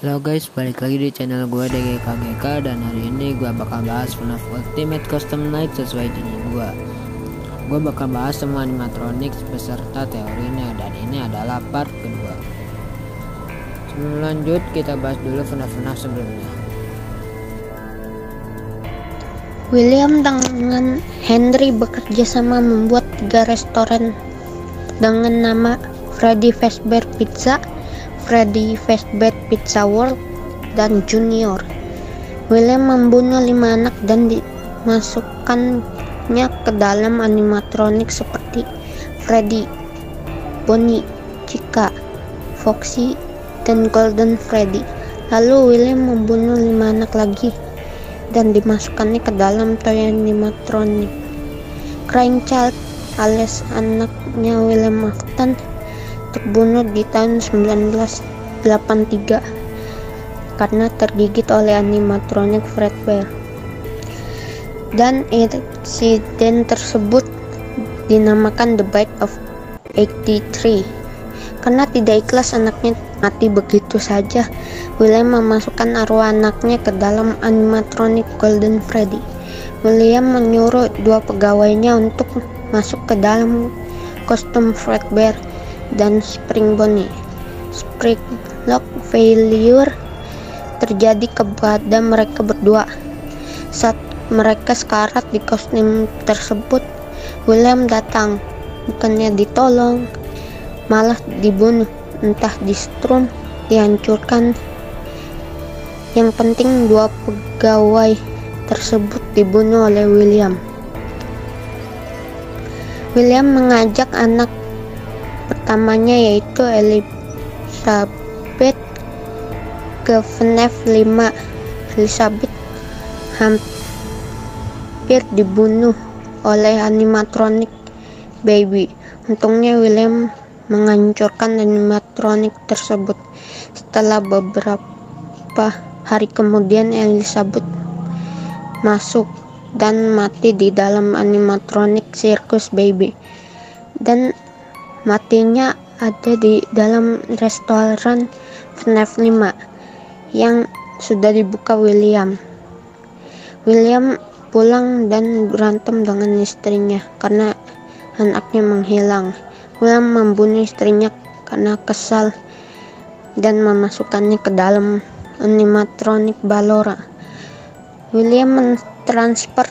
Halo guys, balik lagi di channel gue DGKGK, dan hari ini gue bakal bahas FNAF Ultimate Custom Night sesuai janji gue. Gue bakal bahas semua animatronics beserta teorinya, dan ini adalah part kedua. Sebelum lanjut, kita bahas dulu FNAF sebelumnya. William dengan Henry bekerja sama membuat 3 restoran dengan nama Freddy Fazbear Pizza, Freddy Fazbear Pizza World, dan Junior. William membunuh 5 anak dan dimasukkannya ke dalam animatronik seperti Freddy, Bonnie, Chica, Foxy, dan Golden Freddy. Lalu William membunuh 5 anak lagi dan dimasukkannya ke dalam toy animatronik. Crying Child alias anaknya William Afton terbunuh di tahun 1983 karena tergigit oleh animatronik Fazbear, dan insiden tersebut dinamakan The Bite of 83. Karena tidak ikhlas anaknya mati begitu saja, William memasukkan arwah anaknya ke dalam animatronik Golden Freddy. William menyuruh 2 pegawainya untuk masuk ke dalam kostum Fazbear dan Spring Bonnie. Spring lock failure terjadi kepada mereka berdua. Saat mereka sekarat di kostum tersebut, William datang, bukannya ditolong, malah dibunuh, entah di-strum, dihancurkan. Yang penting 2 pegawai tersebut dibunuh oleh William. William mengajak anak pertamanya, yaitu Elizabeth, ke FNAF 5. Elizabeth hampir dibunuh oleh animatronik Baby. Untungnya William menghancurkan animatronik tersebut. Setelah beberapa hari kemudian, Elizabeth masuk dan mati di dalam animatronik sirkus Baby, dan matinya ada di dalam restoran FNAF 5 yang sudah dibuka William. William pulang dan berantem dengan istrinya karena anaknya menghilang. William membunuh istrinya karena kesal dan memasukkannya ke dalam animatronik Ballora. William mentransfer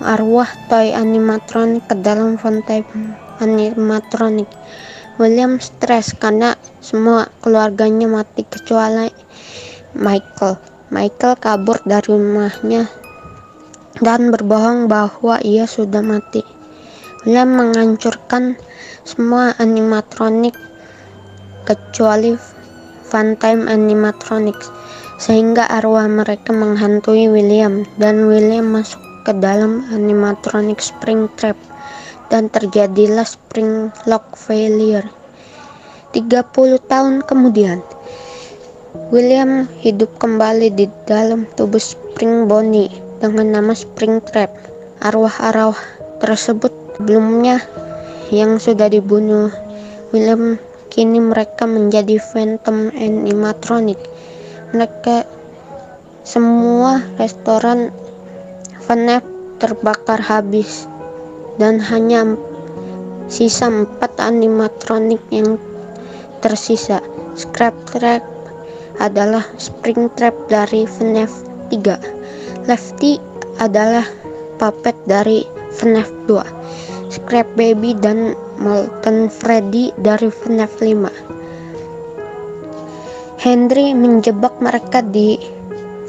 arwah toy animatronik ke dalam Fountain animatronik. William stres karena semua keluarganya mati kecuali Michael. Michael kabur dari rumahnya dan berbohong bahwa ia sudah mati. William menghancurkan semua animatronik kecuali Funtime Animatronics, sehingga arwah mereka menghantui William, dan William masuk ke dalam animatronik Springtrap dan terjadilah Spring Lock Failure. 30 tahun kemudian, William hidup kembali di dalam tubuh Spring Bonnie dengan nama Springtrap. Arwah-arwah tersebut sebelumnya yang sudah dibunuh William, kini mereka menjadi Phantom Animatronic. Mereka semua restoran FNAF terbakar habis, dan hanya sisa 4 animatronik yang tersisa. Scrap Trap adalah Springtrap dari FNAF 3. Lefty adalah puppet dari FNAF 2. Scrap Baby dan Molten Freddy dari FNAF 5. Henry menjebak mereka di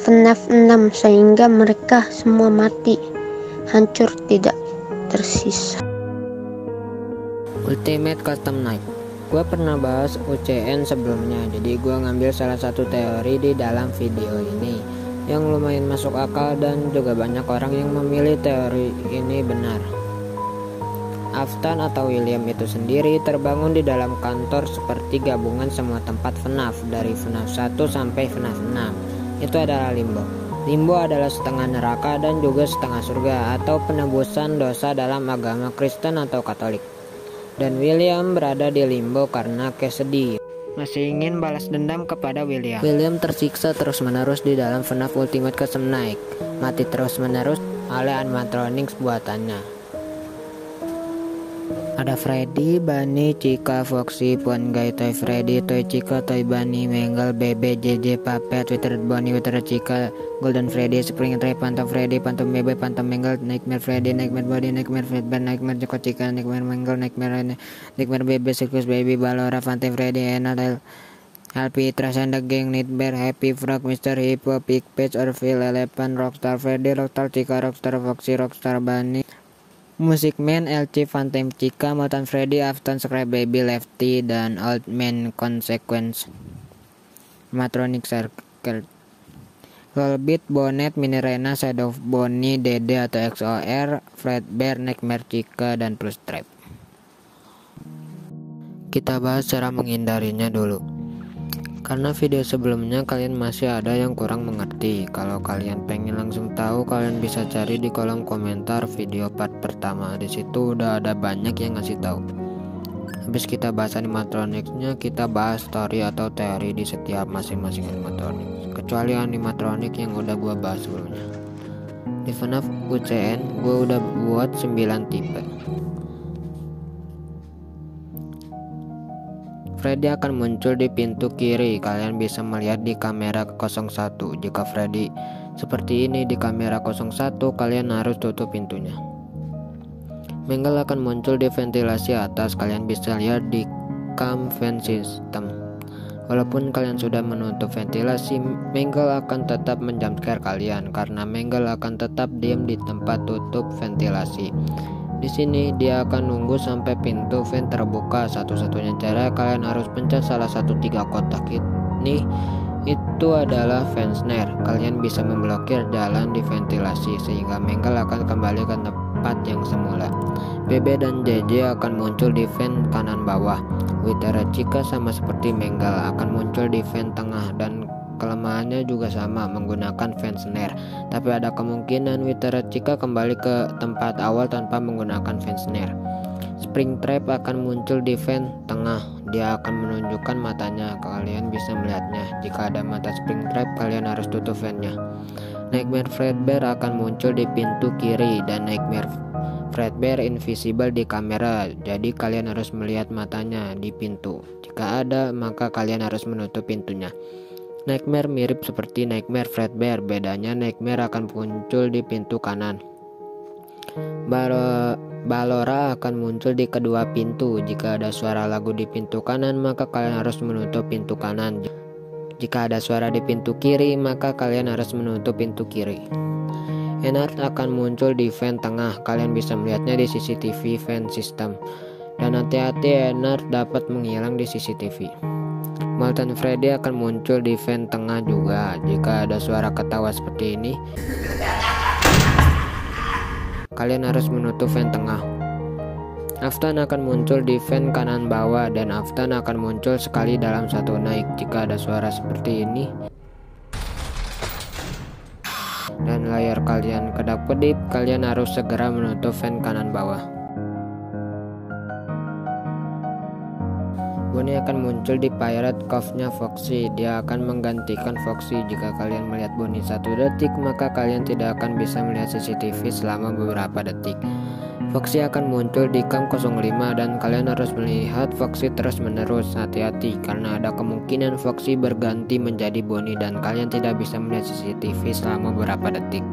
FNAF 6 sehingga mereka semua mati, hancur, tidak tersisa. Ultimate Custom Night. Gue pernah bahas UCN sebelumnya, jadi gue ngambil salah satu teori di dalam video ini yang lumayan masuk akal, dan juga banyak orang yang memilih teori ini benar. Afton atau William itu sendiri terbangun di dalam kantor seperti gabungan semua tempat FNAF dari FNAF 1 sampai FNAF 6. Itu adalah limbo. Limbo adalah setengah neraka dan juga setengah surga, atau penebusan dosa dalam agama Kristen atau Katolik. Dan William berada di limbo karena kesedih. masih ingin balas dendam kepada William. William tersiksa terus-menerus di dalam FNAF Ultimate Custom Night, mati terus-menerus oleh animatronics buatannya. Ada Freddy, Bunny, Chica, Foxy, Pon Guy, Toy Freddy, Toy Chica, Toy Bunny, Mangle, Bebe, JJ, Puppet, Withered Bonnie, Withered Chica, Golden Freddy, Springtrap, Phantom Freddy, Phantom Bebe, Phantom Mangle, Nightmare Freddy, Nightmare Body, Nightmare Fredbear, Nightmare Choco Chica, Nightmare Mangle, Nightmare Bebe, Circus Baby, Ballora, Phantom Freddy, Enad, Alpi, Trash and the Gang, Nightmare, Happy Frog, Mr. Hippo, Pig Page, Orville, Elephant, Rockstar Freddy, Rockstar Chica, Rockstar Foxy, Rockstar Bunny, Music Man, LC, Phantom Chica, Mutant Freddy, Afton, Scrap Baby, Lefty, dan Old Man Consequence, Matronic Circle, Rollbit, Bonnet, Mini Rena, Shadow Bonnie, Dede atau XOR, Fredbear, Nightmare Chica, dan Plus Trap. Kita bahas cara menghindarinya dulu. Karena video sebelumnya kalian masih ada yang kurang mengerti. Kalau kalian pengen langsung tahu, kalian bisa cari di kolom komentar video part pertama. Di situ udah ada banyak yang ngasih tahu. Habis kita bahas animatronicsnya, kita bahas story atau teori di setiap masing-masing animatronics. Kecuali animatronic yang udah gua bahas sebelumnya. Di FNAF UCN gua udah buat 9 tipe. Freddy akan muncul di pintu kiri. Kalian bisa melihat di kamera 01. Jika Freddy seperti ini di kamera 01, kalian harus tutup pintunya. Mangle akan muncul di ventilasi atas. Kalian bisa lihat di cam vent system. Walaupun kalian sudah menutup ventilasi, Mangle akan tetap menjumpscare kalian karena Mangle akan tetap diam di tempat tutup ventilasi. Di sini dia akan nunggu sampai pintu vent terbuka. Satu-satunya cara kalian harus pencet salah satu 3 kotak ini. Itu adalah vent snare. Kalian bisa memblokir jalan di ventilasi sehingga Mangle akan kembali ke tempat yang semula. Bebe dan JJ akan muncul di vent kanan bawah. Withered Chica sama seperti Mangle akan muncul di vent tengah, dan kelemahannya juga sama, menggunakan vent snare. Tapi ada kemungkinan Withered Chica kembali ke tempat awal tanpa menggunakan vent snare. Springtrap akan muncul di vent tengah. Dia akan menunjukkan matanya. Kalian bisa melihatnya. Jika ada mata Springtrap, kalian harus tutup ventnya. Nightmare Fredbear akan muncul di pintu kiri, dan Nightmare Fredbear invisible di kamera. Jadi kalian harus melihat matanya di pintu. Jika ada, maka kalian harus menutup pintunya. Nightmare mirip seperti Nightmare Fredbear, bedanya Nightmare akan muncul di pintu kanan. Ballora akan muncul di kedua pintu. Jika ada suara lagu di pintu kanan, maka kalian harus menutup pintu kanan. Jika ada suara di pintu kiri, maka kalian harus menutup pintu kiri. Enard akan muncul di vent tengah. Kalian bisa melihatnya di CCTV vent system. Dan hati-hati, Enard dapat menghilang di CCTV. Molten Freddy akan muncul di vent tengah juga. Jika ada suara ketawa seperti ini, kalian harus menutup vent tengah. Afton akan muncul di vent kanan bawah, dan Afton akan muncul sekali dalam satu naik. Jika ada suara seperti ini dan layar kalian kedap-kedip, kalian harus segera menutup vent kanan bawah. Bonnie akan muncul di Pirate Cove-nya Foxy. Dia akan menggantikan Foxy. Jika kalian melihat Bonnie 1 detik, maka kalian tidak akan bisa melihat CCTV selama beberapa detik. Foxy akan muncul di cam 05, dan kalian harus melihat Foxy terus-menerus. Hati-hati, karena ada kemungkinan Foxy berganti menjadi Bonnie dan kalian tidak bisa melihat CCTV selama beberapa detik.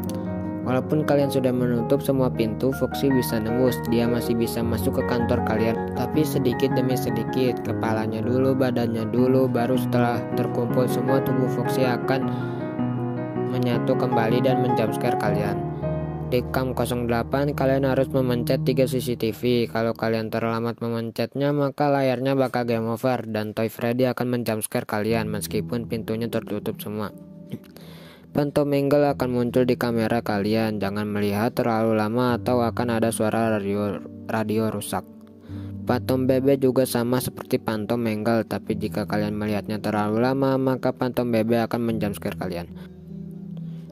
Walaupun kalian sudah menutup semua pintu, Foxy bisa nembus. Dia masih bisa masuk ke kantor kalian, tapi sedikit demi sedikit. Kepalanya dulu, badannya dulu, baru setelah terkumpul semua, tubuh Foxy akan menyatu kembali dan menjumpscare kalian. Di cam 08, kalian harus memencet 3 CCTV. Kalau kalian terlambat memencetnya, maka layarnya bakal game over, dan Toy Freddy akan menjumpscare kalian meskipun pintunya tertutup semua. Phantom Mangle akan muncul di kamera kalian. Jangan melihat terlalu lama atau akan ada suara radio rusak. Phantom Bebe juga sama seperti Phantom Mangle, tapi jika kalian melihatnya terlalu lama, maka Phantom Bebe akan menjumpscare kalian.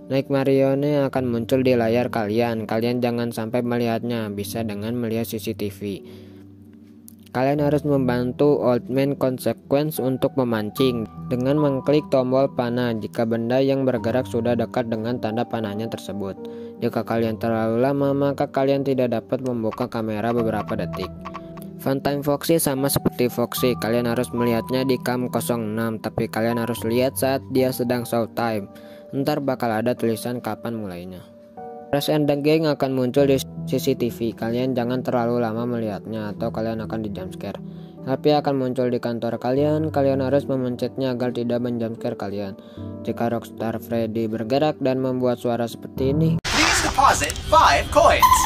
Nightmarione akan muncul di layar kalian. Kalian jangan sampai melihatnya, bisa dengan melihat CCTV. Kalian harus membantu Old Man Consequence untuk memancing dengan mengklik tombol panah jika benda yang bergerak sudah dekat dengan tanda panahnya tersebut. Jika kalian terlalu lama, maka kalian tidak dapat membuka kamera beberapa detik. Funtime Foxy sama seperti Foxy, kalian harus melihatnya di cam 06, tapi kalian harus lihat saat dia sedang showtime. Ntar bakal ada tulisan kapan mulainya. Crash and the Gang akan muncul di CCTV. Kalian jangan terlalu lama melihatnya atau kalian akan di jumpscare. Tapi akan muncul di kantor kalian. Kalian harus memencetnya agar tidak menjumpscare kalian. Jika Rockstar Freddy bergerak dan membuat suara seperti ini, Please deposit 5 coins.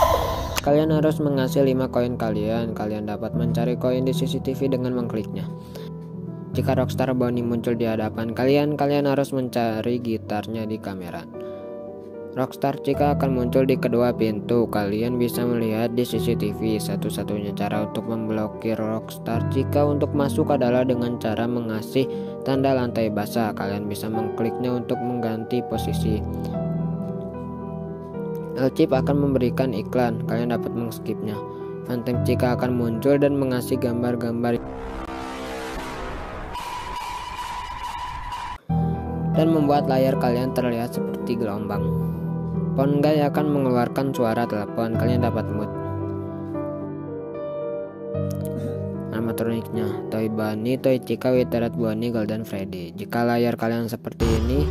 kalian harus mengasih 5 koin kalian. Kalian dapat mencari koin di CCTV dengan mengkliknya. Jika Rockstar Bonnie muncul di hadapan kalian, kalian harus mencari gitarnya di kamera. Rockstar Chica akan muncul di kedua pintu. Kalian bisa melihat di CCTV. Satu-satunya cara untuk memblokir Rockstar Chica untuk masuk adalah dengan cara mengasih tanda lantai basah. Kalian bisa mengkliknya untuk mengganti posisi. Elchip akan memberikan iklan. Kalian dapat mengskipnya. Phantom Chica akan muncul dan mengasih gambar-gambar dan membuat layar kalian terlihat seperti gelombang. Phone Guy akan mengeluarkan suara telepon. Kalian dapat mood. Animatroniknya Toy Bunny, Toy Chica, Withered Bonnie, Golden Freddy. Jika layar kalian seperti ini,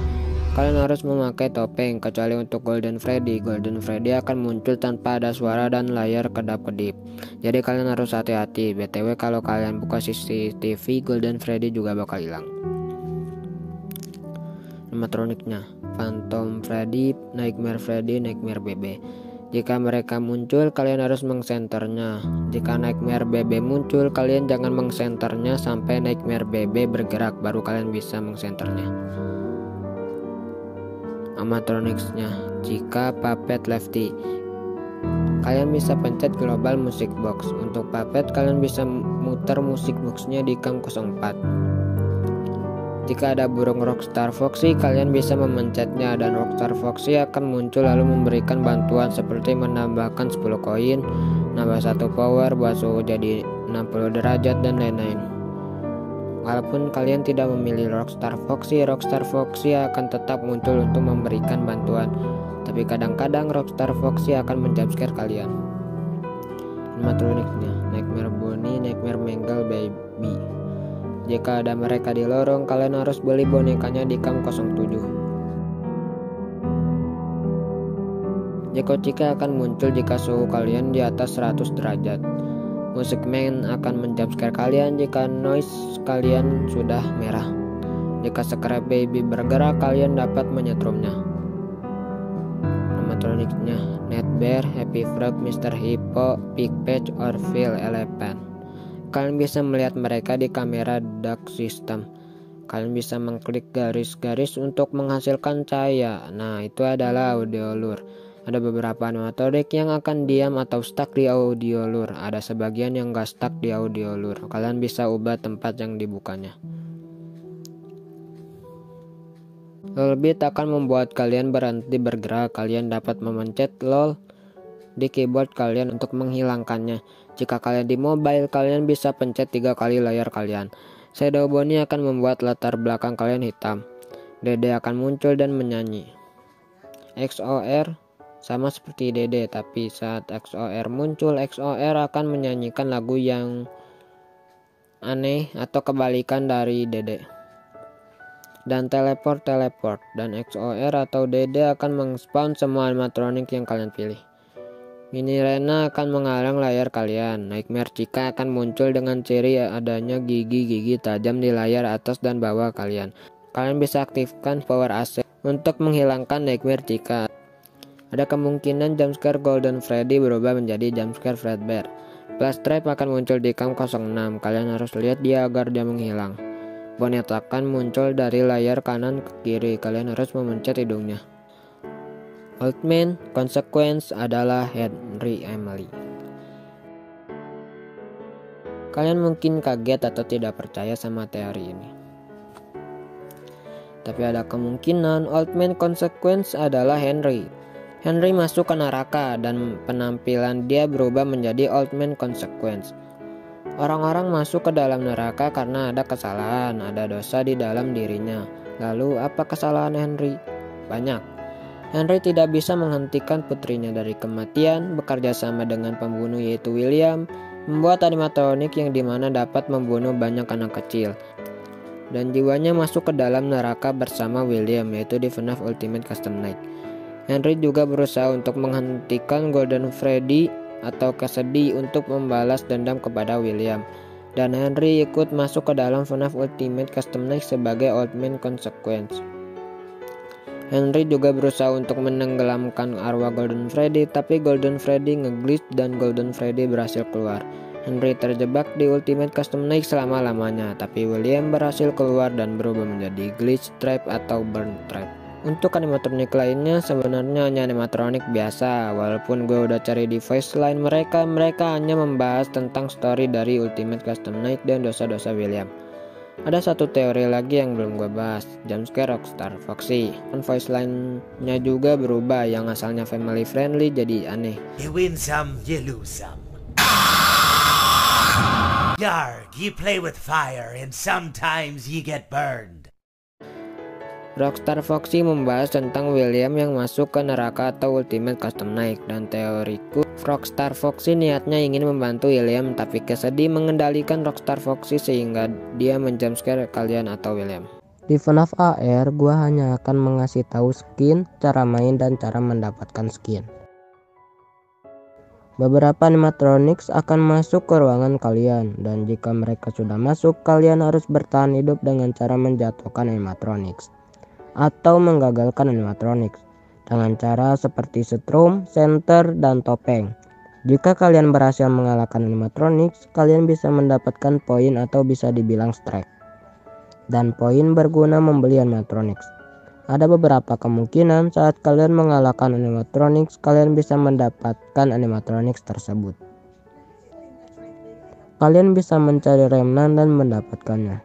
kalian harus memakai topeng, kecuali untuk Golden Freddy. Golden Freddy akan muncul tanpa ada suara dan layar kedap-kedip. Jadi kalian harus hati-hati. BTW kalau kalian buka CCTV, Golden Freddy juga bakal hilang. Animatroniknya Phantom Freddy, Nightmare Freddy, Nightmare Bebe. Jika mereka muncul, kalian harus mengsenternya. Jika Nightmare Bebe muncul, kalian jangan mengsenternya sampai Nightmare Bebe bergerak, baru kalian bisa mengsenternya. Animatronicsnya Chica, Puppet, Lefty. Kalian bisa pencet Global Music Box. Untuk Puppet, kalian bisa muter musik boxnya di cam 04. Jika ada burung Rockstar Foxy, kalian bisa memencetnya dan Rockstar Foxy akan muncul lalu memberikan bantuan seperti menambahkan 10 koin, nambah 1 power, buat suhu jadi 60 derajat dan lain-lain. Walaupun kalian tidak memilih Rockstar Foxy akan tetap muncul untuk memberikan bantuan. Tapi kadang-kadang Rockstar Foxy akan menjumpscare kalian. Animatroniknya Nightmare Bonnie, Nightmare Mangle Baby. Jika ada mereka di lorong, kalian harus beli bonekanya di cam 07. Jeko Chica akan muncul jika suhu kalian di atas 100 derajat. Music Man akan menjumpscare kalian jika noise kalian sudah merah. Jika Scrap Baby bergerak, kalian dapat menyetrumnya. Animatroniknya Net Bear, Happy Frog, Mr. Hippo, Big Patch, or Phil Elephant. Kalian bisa melihat mereka di kamera dark system. Kalian bisa mengklik garis-garis untuk menghasilkan cahaya. Nah, itu adalah audio lure. Ada beberapa animatronik yang akan diam atau stuck di audio lure. Ada sebagian yang gak stuck di audio lure. Kalian bisa ubah tempat yang dibukanya. LOL Beat akan membuat kalian berhenti bergerak. Kalian dapat memencet LOL di keyboard kalian untuk menghilangkannya. Jika kalian di mobile, kalian bisa pencet 3 kali layar kalian. Shadow Bonnie akan membuat latar belakang kalian hitam. Dede akan muncul dan menyanyi. XOR sama seperti Dede, tapi saat XOR muncul, XOR akan menyanyikan lagu yang aneh atau kebalikan dari Dede. Dan teleport dan XOR atau Dede akan meng-spawn semua animatronik yang kalian pilih. Mini Rena akan menghalang layar kalian. Nightmare Chica akan muncul dengan ciri adanya gigi-gigi tajam di layar atas dan bawah kalian. Kalian bisa aktifkan power asset untuk menghilangkan Nightmare Chica. Ada kemungkinan jumpscare Golden Freddy berubah menjadi jumpscare Fredbear. Flash Trap akan muncul di cam 06. Kalian harus lihat dia agar dia menghilang. Bonnet akan muncul dari layar kanan ke kiri. Kalian harus memencet hidungnya. Old Man Consequence adalah Henry Emily. Kalian mungkin kaget atau tidak percaya sama teori ini. Tapi ada kemungkinan Old Man Consequence adalah Henry. Henry masuk ke neraka dan penampilan dia berubah menjadi Old Man Consequence. Orang-orang masuk ke dalam neraka karena ada kesalahan, ada dosa di dalam dirinya. Lalu apa kesalahan Henry? Banyak. Henry tidak bisa menghentikan putrinya dari kematian, bekerja sama dengan pembunuh yaitu William, membuat animatronik yang dimana dapat membunuh banyak anak kecil. Dan jiwanya masuk ke dalam neraka bersama William yaitu di FNAF Ultimate Custom Night. Henry juga berusaha untuk menghentikan Golden Freddy atau kesedih untuk membalas dendam kepada William. Dan Henry ikut masuk ke dalam FNAF Ultimate Custom Night sebagai Old Man Consequence. Henry juga berusaha untuk menenggelamkan arwah Golden Freddy, tapi Golden Freddy ngeglitch dan Golden Freddy berhasil keluar. Henry terjebak di Ultimate Custom Night selama-lamanya, tapi William berhasil keluar dan berubah menjadi Glitch Trap atau Burn Trap. Untuk animatronik lainnya sebenarnya hanya animatronik biasa. Walaupun gue udah cari di voice line mereka hanya membahas tentang story dari Ultimate Custom Night dan dosa-dosa William. Ada satu teori lagi yang belum gue bahas, jumpscare Rockstar Foxy. Dan voice line-nya juga berubah, yang asalnya family friendly jadi aneh. You win some, you lose some. Yarg, you play with fire and sometimes you get burned. Rockstar Foxy membahas tentang William yang masuk ke neraka atau Ultimate Custom Night, dan teoriku Rockstar Foxy niatnya ingin membantu William tapi kesedih mengendalikan Rockstar Foxy sehingga dia menjumpscare kalian atau William. Di FNAF AR gua hanya akan mengasih tahu skin, cara main dan cara mendapatkan skin. Beberapa animatronics akan masuk ke ruangan kalian, dan jika mereka sudah masuk kalian harus bertahan hidup dengan cara menjatuhkan animatronics atau menggagalkan animatronics dengan cara seperti setrum, center, dan topeng. Jika kalian berhasil mengalahkan animatronics, kalian bisa mendapatkan poin atau bisa dibilang strike. Dan poin berguna membeli animatronics. Ada beberapa kemungkinan saat kalian mengalahkan animatronics, kalian bisa mendapatkan animatronics tersebut. Kalian bisa mencari remnant dan mendapatkannya.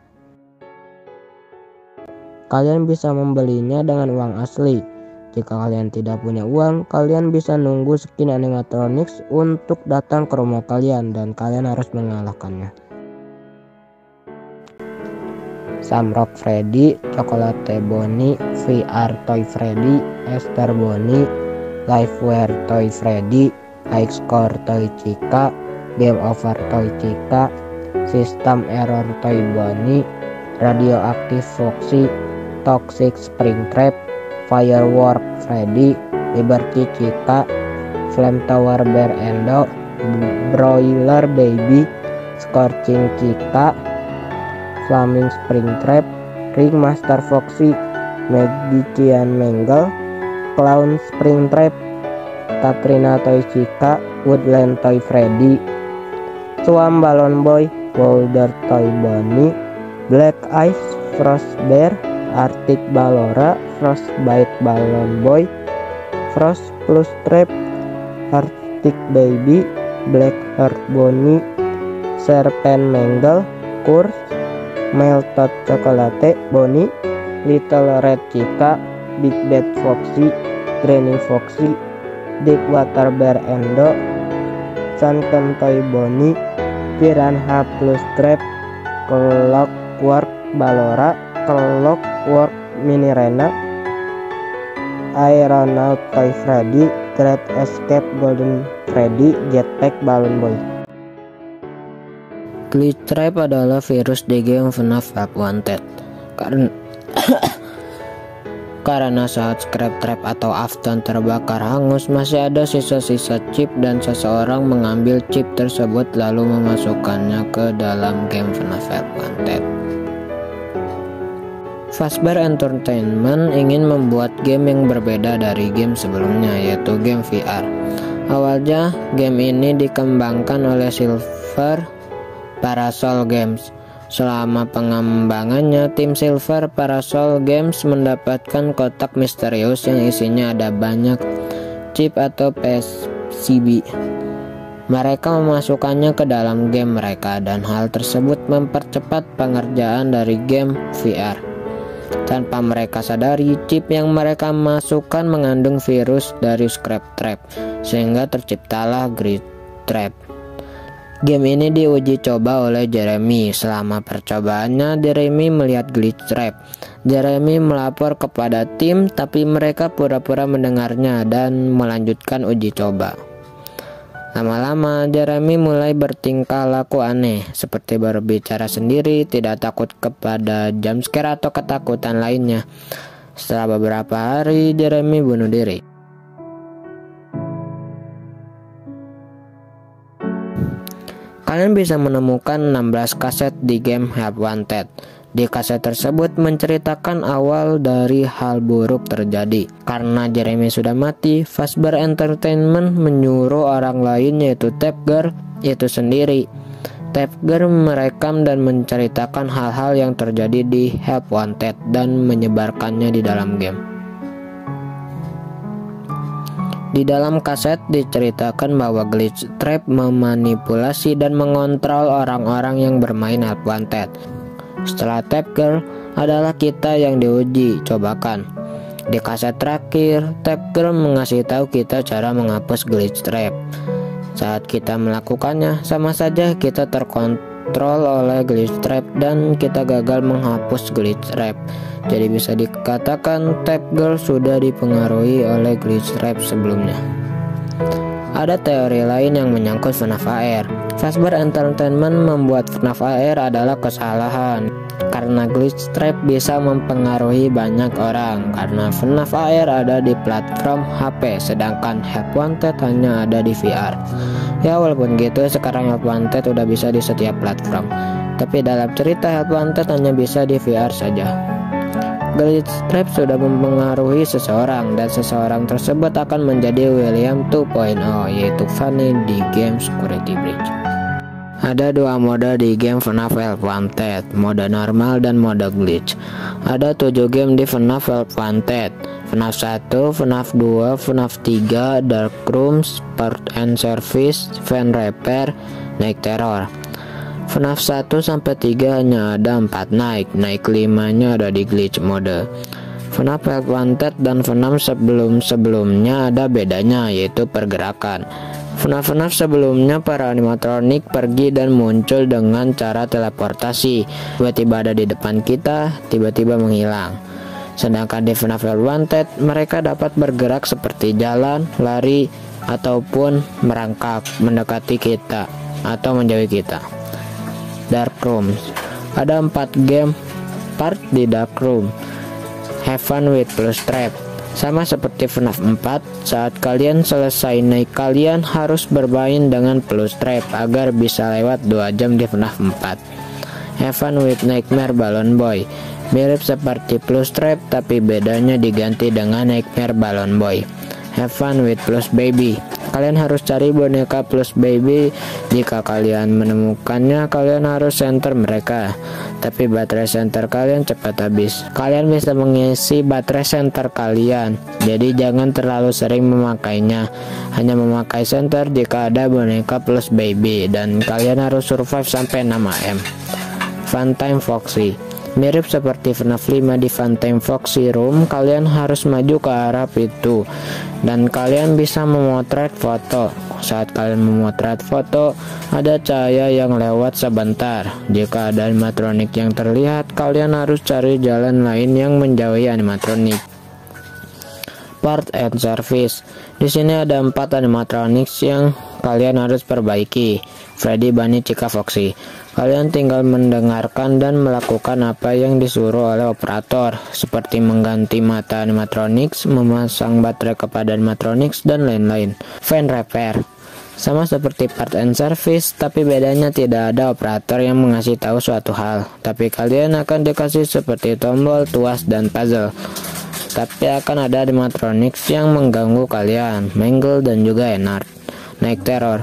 Kalian bisa membelinya dengan uang asli. Jika kalian tidak punya uang, kalian bisa nunggu skin animatronics untuk datang ke rumah kalian dan kalian harus mengalahkannya. Shamrock Freddy, Chocolate Bonnie, VR Toy Freddy, Esther Bonnie, Liveware Toy Freddy, High Score Toy Chica, Game Over Toy Chica, System Error Toy Bonnie, Radioactive Foxy, Toxic Springtrap, Firework Freddy, Liberty Chica, Flamethrower Bear Endo, Broiler Baby, Scorching Chica, Flaming Springtrap, Ringmaster Foxy, Magician Mangle, Clown Springtrap, Katrina Toy Chica, Woodland Toy Freddy, Swamp Balloon Boy, Boulder Toy Bonnie, Black Ice Frost Bear, Arctic Ballora, Frostbite Balloon Boy, Frost Plus Trap, Arctic Baby, Black Heart Bonnie, Serpent Mangle, Curse, Melted Chocolate Bonnie, Little Red Chica, Big Bad Foxy, Granny Foxy, Deepwater Bear Endo, Sunken Toy Bonnie, Piranha Plus Trap, Clockwork Ballora, Clockwork Mini Rena, Aeronaut Toy Freddy, Great Escape Golden Freddy, Jetpack Balloon Boy. Glitch Trap adalah virus di game FNAF Help Wanted. Karena saat scrap trap atau Afton terbakar hangus, masih ada sisa-sisa chip dan seseorang mengambil chip tersebut lalu memasukkannya ke dalam game FNAF Help Wanted. Fazbear Entertainment ingin membuat game yang berbeda dari game sebelumnya, yaitu game VR. Awalnya, game ini dikembangkan oleh Silver Parasol Games. Selama pengembangannya, tim Silver Parasol Games mendapatkan kotak misterius yang isinya ada banyak chip atau PCB. Mereka memasukkannya ke dalam game mereka dan hal tersebut mempercepat pengerjaan dari game VR. Tanpa mereka sadari, chip yang mereka masukkan mengandung virus dari Scrap Trap, sehingga terciptalah Glitch Trap. Game ini diuji coba oleh Jeremy. Selama percobaannya, Jeremy melihat glitch trap. Jeremy melapor kepada tim, tapi mereka pura-pura mendengarnya dan melanjutkan uji coba. Lama-lama, Jeremy mulai bertingkah laku aneh, seperti berbicara sendiri, tidak takut kepada jumpscare atau ketakutan lainnya. Setelah beberapa hari, Jeremy bunuh diri. Kalian bisa menemukan 16 kaset di game Help Wanted. Di kaset tersebut menceritakan awal dari hal buruk terjadi. Karena Jeremy sudah mati, Fazbear Entertainment menyuruh orang lain yaitu Tapgar itu sendiri. Tapgar merekam dan menceritakan hal-hal yang terjadi di Help Wanted dan menyebarkannya di dalam game. Di dalam kaset diceritakan bahwa glitch trap memanipulasi dan mengontrol orang-orang yang bermain Help Wanted. Setelah Tapgar adalah kita yang diuji cobakan. Di kaset terakhir, Tapgar mengasih tahu kita cara menghapus glitch trap. Saat kita melakukannya, sama saja kita terkontrol oleh glitch trap dan kita gagal menghapus glitch trap. Jadi bisa dikatakan Tapgar sudah dipengaruhi oleh glitch trap sebelumnya. Ada teori lain yang menyangkut FNAF AR. Fazbear Entertainment membuat FNAF AR adalah kesalahan karena glitch trap bisa mempengaruhi banyak orang. Karena FNAF AR ada di platform HP, sedangkan Help Wanted hanya ada di VR. Ya walaupun gitu, sekarang Help Wanted udah bisa di setiap platform. Tapi dalam cerita Help Wanted hanya bisa di VR saja. Glitch trap sudah mempengaruhi seseorang dan seseorang tersebut akan menjadi William 2.0, yaitu Fanny di game Security Breach. Ada dua mode di game FNAF Help Wanted, mode normal dan mode glitch. Ada 7 game di FNAF Help Wanted, FNAF 1, FNAF 2, FNAF 3, Dark Rooms, Part and Service, Fan Repair, Night Terror. FNAF 1-3 hanya ada 4 naik 5-nya ada di glitch mode. FNAF Help Wanted dan FNAF sebelum-sebelumnya ada bedanya, yaitu pergerakan. FNAF sebelumnya para animatronik pergi dan muncul dengan cara teleportasi, tiba-tiba ada di depan kita, tiba-tiba menghilang. Sedangkan di FNAF Help Wanted, mereka dapat bergerak seperti jalan, lari, ataupun merangkak, mendekati kita, atau menjauhi kita. Dark Rooms. Ada 4 game part di Dark Room. Have fun with plus trap. Sama seperti FNAF 4, saat kalian selesai naik, kalian harus bermain dengan plus trap agar bisa lewat 2 jam di FNAF 4. Have fun with Nightmare Balloon Boy. Mirip seperti plus trap, tapi bedanya diganti dengan Nightmare Balloon Boy. Have fun with plus baby. Kalian harus cari boneka plus baby. Jika kalian menemukannya, kalian harus center mereka. Tapi baterai center kalian cepat habis. Kalian bisa mengisi baterai center kalian, jadi jangan terlalu sering memakainya. Hanya memakai center jika ada boneka plus baby, dan kalian harus survive sampai 6 AM. Funtime Foxy. Mirip seperti FNAF 5 di Funtime Foxy Room, kalian harus maju ke arah pintu dan kalian bisa memotret foto. Saat kalian memotret foto, ada cahaya yang lewat sebentar. Jika ada animatronik yang terlihat, kalian harus cari jalan lain yang menjauhi animatronik. Part and Service. Di sini ada 4 animatronics yang kalian harus perbaiki. Freddy, Bunny, Chica, Foxy. Kalian tinggal mendengarkan dan melakukan apa yang disuruh oleh operator, seperti mengganti mata animatronics, memasang baterai kepada animatronics, dan lain-lain. Fan Repair. Sama seperti Part and Service, tapi bedanya tidak ada operator yang mengasih tahu suatu hal, tapi kalian akan dikasih seperti tombol, tuas, dan puzzle. Tapi akan ada animatronics yang mengganggu kalian, Mangle, dan juga Ennard. Night Terror.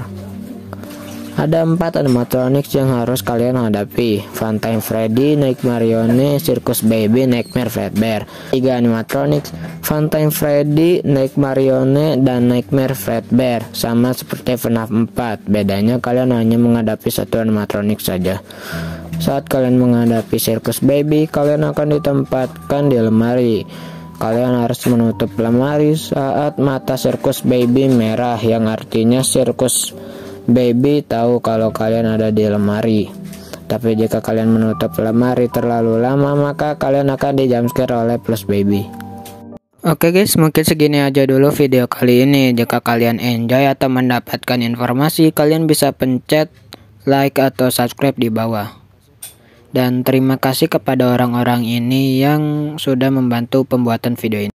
Ada 4 animatronics yang harus kalian hadapi: Funtime Freddy, Nightmarione, Circus Baby, Nightmare Fredbear. 3 animatronics: Funtime Freddy, Nightmarione, dan Nightmare Fredbear. Sama seperti FNAF 4, bedanya kalian hanya menghadapi 1 animatronik saja. Saat kalian menghadapi Circus Baby, kalian akan ditempatkan di lemari. Kalian harus menutup lemari saat mata Circus Baby merah, yang artinya Circus Baby tahu kalau kalian ada di lemari. Tapi jika kalian menutup lemari terlalu lama, maka kalian akan di jumpscare oleh Plus Baby. Oke guys, mungkin segini aja dulu video kali ini. Jika kalian enjoy atau mendapatkan informasi, kalian bisa pencet like atau subscribe di bawah. Dan terima kasih kepada orang-orang ini yang sudah membantu pembuatan video ini.